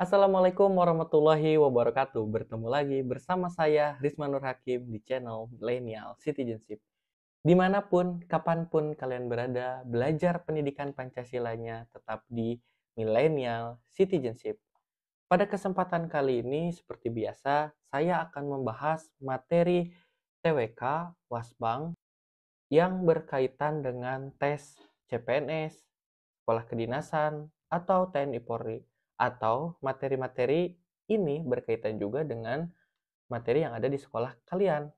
Assalamualaikum warahmatullahi wabarakatuh. Bertemu lagi bersama saya Rizman Nur Hakim di channel Millennial Citizenship. Dimanapun, kapanpun kalian berada, belajar pendidikan Pancasilanya tetap di Millennial Citizenship. Pada kesempatan kali ini, seperti biasa, saya akan membahas materi TWK Wasbang yang berkaitan dengan tes CPNS, sekolah kedinasan, atau TNI Polri. Atau materi-materi ini berkaitan juga dengan materi yang ada di sekolah kalian.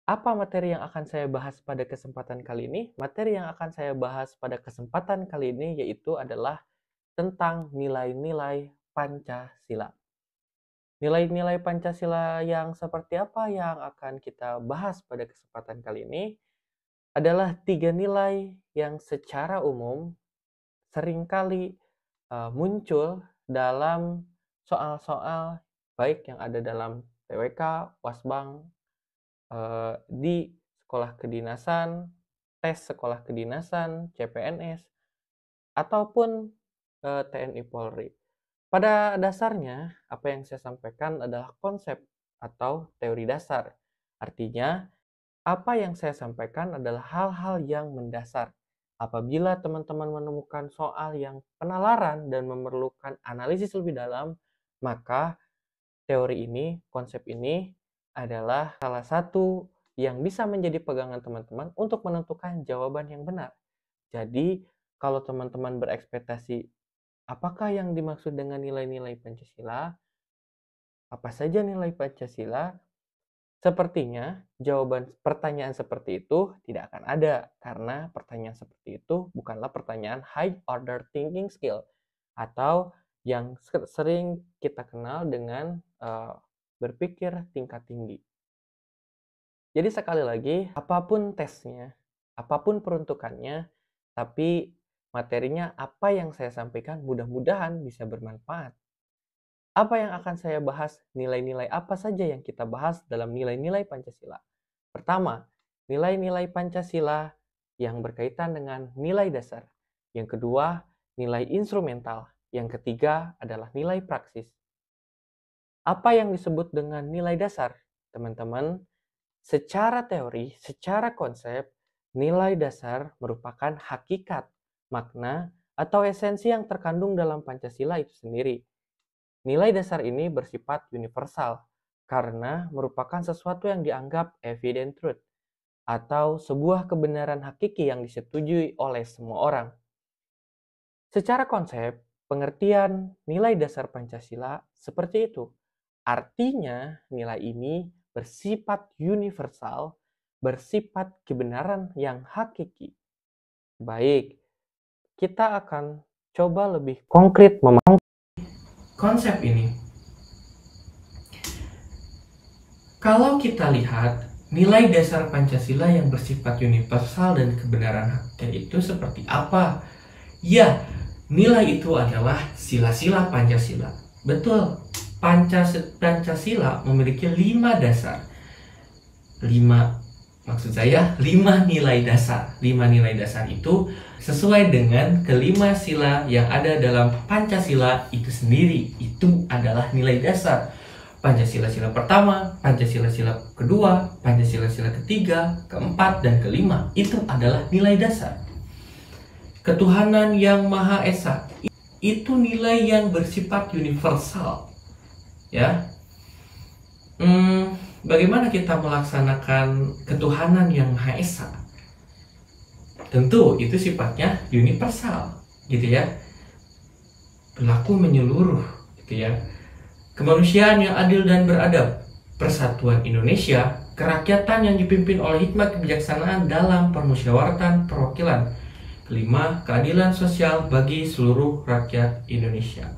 Apa materi yang akan saya bahas pada kesempatan kali ini? Materi yang akan saya bahas pada kesempatan kali ini yaitu adalah tentang nilai-nilai Pancasila. Nilai-nilai Pancasila yang seperti apa yang akan kita bahas pada kesempatan kali ini adalah 3 nilai yang secara umum seringkali muncul dalam soal-soal baik yang ada dalam TWK, Wasbang, di sekolah kedinasan, tes sekolah kedinasan, CPNS, ataupun TNI Polri. Pada dasarnya, apa yang saya sampaikan adalah konsep atau teori dasar. Artinya, apa yang saya sampaikan adalah hal-hal yang mendasar. Apabila teman-teman menemukan soal yang penalaran dan memerlukan analisis lebih dalam, maka teori ini, konsep ini adalah salah satu yang bisa menjadi pegangan teman-teman untuk menentukan jawaban yang benar. Jadi, kalau teman-teman berekspektasi apakah yang dimaksud dengan nilai-nilai Pancasila, apa saja nilai Pancasila, sepertinya jawaban pertanyaan seperti itu tidak akan ada karena pertanyaan seperti itu bukanlah pertanyaan high order thinking skill atau yang sering kita kenal dengan berpikir tingkat tinggi. Jadi sekali lagi, apapun tesnya, apapun peruntukannya, tapi materinya apa yang saya sampaikan mudah-mudahan bisa bermanfaat. Apa yang akan saya bahas? Nilai-nilai apa saja yang kita bahas dalam nilai-nilai Pancasila? Pertama, nilai-nilai Pancasila yang berkaitan dengan nilai dasar. Yang kedua, nilai instrumental. Yang ketiga adalah nilai praksis. Apa yang disebut dengan nilai dasar? Teman-teman, secara teori, secara konsep, nilai dasar merupakan hakikat, makna, atau esensi yang terkandung dalam Pancasila itu sendiri. Nilai dasar ini bersifat universal karena merupakan sesuatu yang dianggap evident truth atau sebuah kebenaran hakiki yang disetujui oleh semua orang. Secara konsep, pengertian nilai dasar Pancasila seperti itu. Artinya, nilai ini bersifat universal, bersifat kebenaran yang hakiki. Baik, kita akan coba lebih konkret memahami konsep ini. Kalau kita lihat nilai dasar Pancasila yang bersifat universal dan kebenaran hakiki itu seperti apa? Ya, nilai itu adalah sila-sila Pancasila. Betul, Pancasila memiliki 5 dasar. 5 nilai dasar. 5 nilai dasar itu sesuai dengan kelima sila yang ada dalam Pancasila itu sendiri. Itu adalah nilai dasar. Pancasila sila pertama, Pancasila sila kedua, Pancasila sila ketiga, keempat, dan kelima. Itu adalah nilai dasar. Ketuhanan yang Maha Esa itu nilai yang bersifat universal. Ya. Bagaimana kita melaksanakan ketuhanan yang Maha Esa? Tentu itu sifatnya universal, gitu ya. Berlaku menyeluruh, gitu ya. Kemanusiaan yang adil dan beradab, persatuan Indonesia, kerakyatan yang dipimpin oleh hikmat kebijaksanaan dalam permusyawaratan perwakilan. Kelima, keadilan sosial bagi seluruh rakyat Indonesia.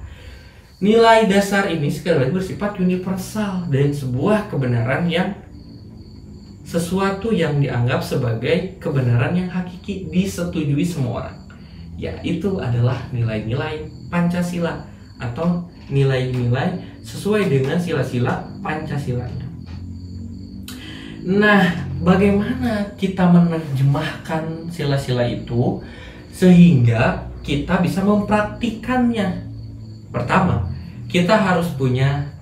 Nilai dasar ini sekali lagi bersifat universal dan sebuah kebenaran yang sesuatu yang dianggap sebagai kebenaran yang hakiki disetujui semua orang. Ya, itu adalah nilai-nilai Pancasila atau nilai-nilai sesuai dengan sila-sila Pancasilanya. Nah, bagaimana kita menerjemahkan sila-sila itu sehingga kita bisa mempraktikannya? Pertama, kita harus punya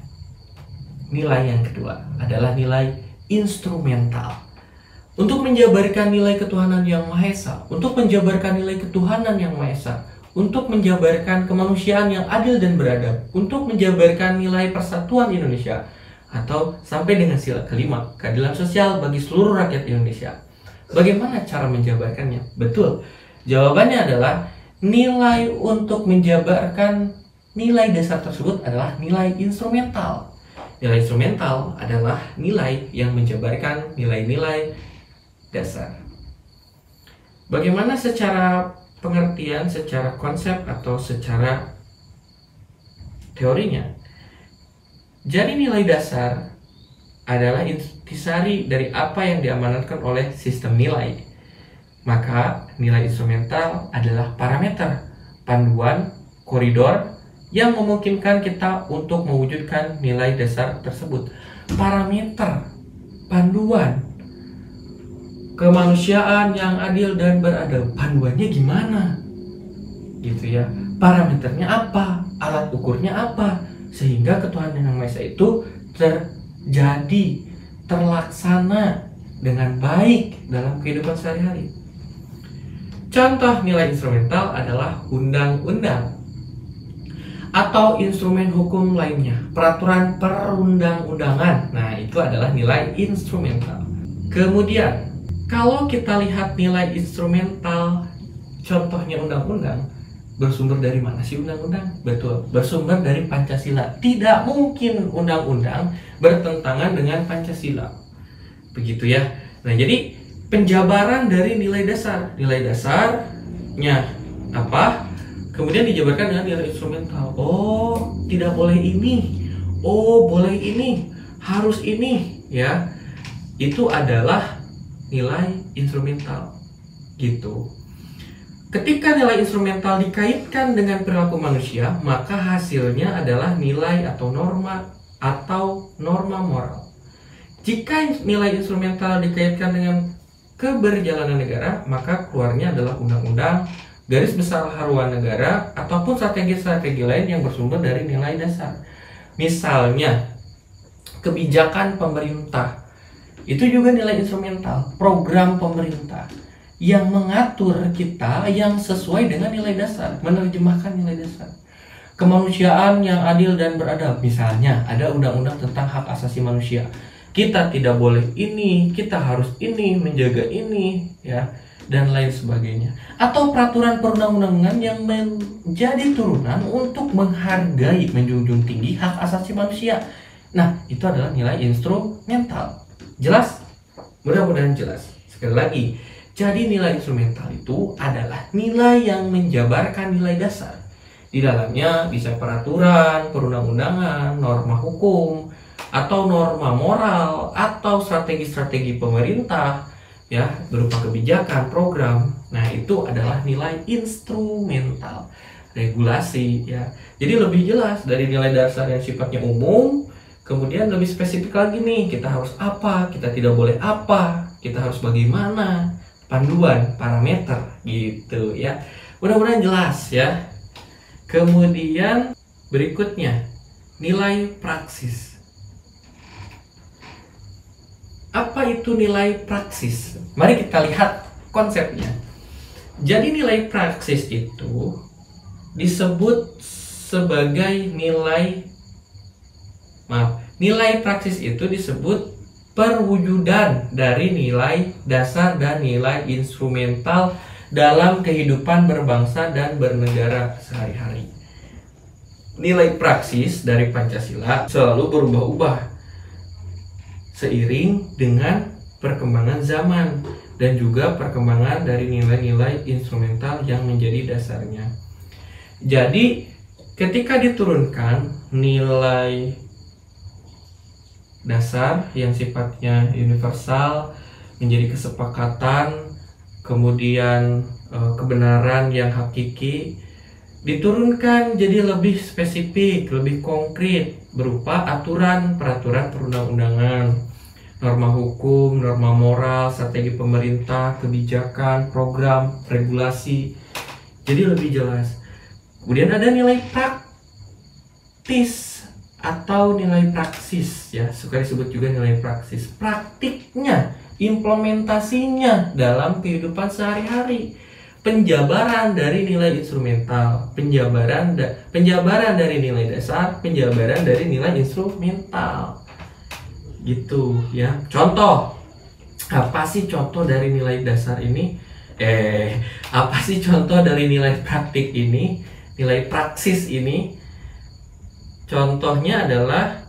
nilai yang kedua, adalah nilai instrumental. Untuk menjabarkan nilai ketuhanan yang Maha Esa, untuk menjabarkan nilai ketuhanan yang Maha Esa, untuk menjabarkan kemanusiaan yang adil dan beradab, untuk menjabarkan nilai persatuan Indonesia, atau sampai dengan sila kelima, keadilan sosial bagi seluruh rakyat Indonesia. Bagaimana cara menjabarkannya? Betul, jawabannya adalah nilai untuk menjabarkan nilai dasar tersebut adalah nilai instrumental. Nilai instrumental adalah nilai yang menjabarkan nilai-nilai dasar. Bagaimana secara pengertian, secara konsep, atau secara teorinya? Jadi nilai dasar adalah intisari dari apa yang diamanatkan oleh sistem nilai. Maka nilai instrumental adalah parameter, panduan, koridor yang memungkinkan kita untuk mewujudkan nilai dasar tersebut. Parameter, panduan, kemanusiaan yang adil dan beradab, panduannya gimana? Gitu ya. Parameternya apa? Alat ukurnya apa? Sehingga ketuhanan yang Maha Esa itu terjadi, terlaksana dengan baik dalam kehidupan sehari-hari. Contoh nilai instrumental adalah undang-undang atau instrumen hukum lainnya, peraturan perundang-undangan. Nah, itu adalah nilai instrumental. Kemudian, kalau kita lihat nilai instrumental, contohnya undang-undang, bersumber dari mana sih undang-undang? Betul, bersumber dari Pancasila. Tidak mungkin undang-undang bertentangan dengan Pancasila. Begitu ya. Nah, jadi penjabaran dari nilai dasar. Nilai dasarnya apa? Kemudian dijabarkan dengan nilai instrumental. Oh, tidak boleh ini. Oh, boleh ini. Harus ini, ya. Itu adalah nilai instrumental. Gitu. Ketika nilai instrumental dikaitkan dengan perilaku manusia, maka hasilnya adalah nilai atau norma moral. Jika nilai instrumental dikaitkan dengan keberjalanan negara, maka keluarnya adalah undang-undang, garis besar haluan negara, ataupun strategi-strategi lain yang bersumber dari nilai dasar. Misalnya, kebijakan pemerintah, itu juga nilai instrumental, program pemerintah yang mengatur kita yang sesuai dengan nilai dasar, menerjemahkan nilai dasar. Kemanusiaan yang adil dan beradab, misalnya ada undang-undang tentang hak asasi manusia. Kita tidak boleh ini, kita harus ini, menjaga ini, ya, dan lain sebagainya. Atau peraturan perundang-undangan yang menjadi turunan untuk menghargai, menjunjung tinggi hak asasi manusia. Nah, itu adalah nilai instrumental. Jelas? Mudah-mudahan jelas. Sekali lagi, jadi nilai instrumental itu adalah nilai yang menjabarkan nilai dasar. Di dalamnya bisa peraturan, perundang-undangan, norma hukum, atau norma moral, atau strategi-strategi pemerintah, ya, berupa kebijakan, program. Nah, itu adalah nilai instrumental. Regulasi, ya. Jadi lebih jelas dari nilai dasar yang sifatnya umum, kemudian lebih spesifik lagi nih, kita harus apa, kita tidak boleh apa, kita harus bagaimana, panduan, parameter, gitu ya. Mudah-mudahan jelas ya. Kemudian berikutnya, nilai praksis. Apa itu nilai praksis? Mari kita lihat konsepnya. Jadi nilai praksis itu disebut sebagai nilai praksis itu disebut perwujudan dari nilai dasar dan nilai instrumental dalam kehidupan berbangsa dan bernegara sehari-hari. Nilai praksis dari Pancasila selalu berubah-ubah seiring dengan perkembangan zaman dan juga perkembangan dari nilai-nilai instrumental yang menjadi dasarnya. Jadi, ketika diturunkan nilai dasar yang sifatnya universal menjadi kesepakatan, kemudian kebenaran yang hakiki, diturunkan jadi lebih spesifik, lebih konkret berupa aturan, peraturan perundang-undangan, norma hukum, norma moral, strategi pemerintah, kebijakan, program, regulasi. Jadi lebih jelas. Kemudian ada nilai praktis atau nilai praksis ya, suka disebut juga nilai praksis. Praktiknya, implementasinya dalam kehidupan sehari-hari. Penjabaran dari nilai instrumental, penjabaran dari nilai dasar, penjabaran dari nilai instrumental. Gitu ya. Contoh, apa sih contoh dari nilai dasar ini? Apa sih contoh dari nilai praktik ini? Nilai praksis ini? Contohnya adalah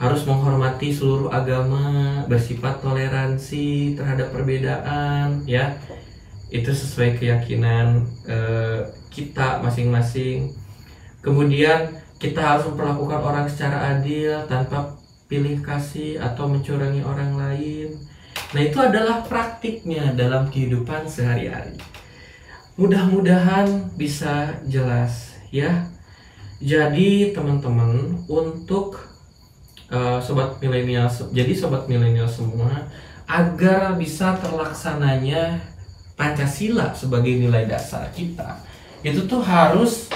harus menghormati seluruh agama, bersifat toleransi terhadap perbedaan, ya. Itu sesuai keyakinan kita masing-masing. Kemudian kita harus memperlakukan orang secara adil tanpa pilih kasih atau mencurangi orang lain. Nah, itu adalah praktiknya dalam kehidupan sehari-hari. Mudah-mudahan bisa jelas ya. Jadi teman-teman, untuk sobat milenial, jadi sobat milenial semua, agar bisa terlaksananya Pancasila sebagai nilai dasar kita, itu tuh harus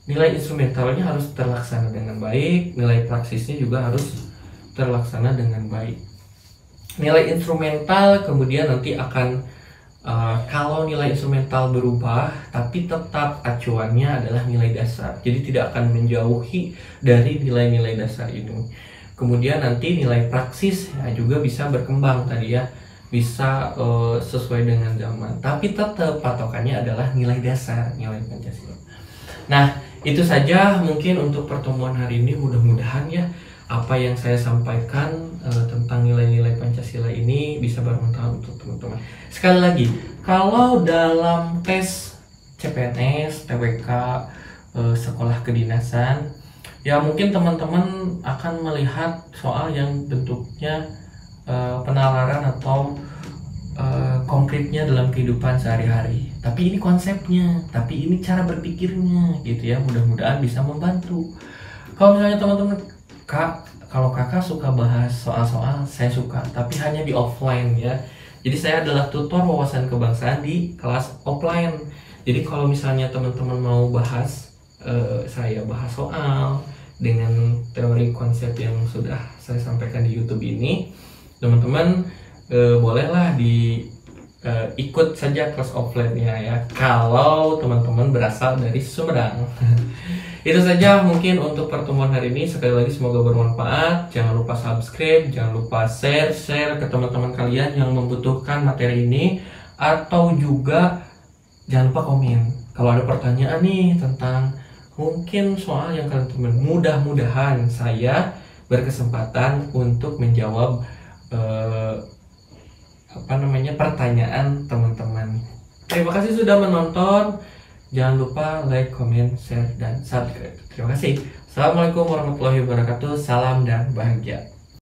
nilai instrumentalnya harus terlaksana dengan baik, nilai praksisnya juga harus terlaksana dengan baik. Nilai instrumental kemudian nanti akan kalau nilai instrumental berubah, tapi tetap acuannya adalah nilai dasar, jadi tidak akan menjauhi dari nilai-nilai dasar ini. Kemudian nanti nilai praksis ya juga bisa berkembang tadi ya, bisa sesuai dengan zaman, tapi tetap patokannya adalah nilai dasar, nilai Pancasila. Nah, itu saja mungkin untuk pertemuan hari ini. Mudah-mudahan ya apa yang saya sampaikan tentang nilai-nilai Pancasila ini bisa bermanfaat untuk teman-teman. Sekali lagi, kalau dalam tes CPNS, TWK, sekolah kedinasan, ya mungkin teman-teman akan melihat soal yang bentuknya penalaran atau konkretnya dalam kehidupan sehari-hari. Tapi ini konsepnya, tapi ini cara berpikirnya gitu ya. Mudah-mudahan bisa membantu. Kalau misalnya teman-teman, kalau kakak suka bahas soal-soal, saya suka, tapi hanya di offline ya. Jadi saya adalah tutor wawasan kebangsaan di kelas offline. Jadi kalau misalnya teman-teman mau bahas, saya bahas soal dengan teori konsep yang sudah saya sampaikan di YouTube ini, teman-teman bolehlah ikut saja kelas offline-nya ya, kalau teman-teman berasal dari Sumedang. Itu saja mungkin untuk pertemuan hari ini. Sekali lagi semoga bermanfaat. Jangan lupa subscribe, jangan lupa share ke teman-teman kalian yang membutuhkan materi ini, atau juga jangan lupa komen kalau ada pertanyaan nih tentang mungkin soal yang kalian teman. Mudah-mudahan saya berkesempatan untuk menjawab pertanyaan teman-teman. Terima kasih sudah menonton. Jangan lupa like, comment, share, dan subscribe. Terima kasih. Assalamualaikum warahmatullahi wabarakatuh. Salam dan bahagia.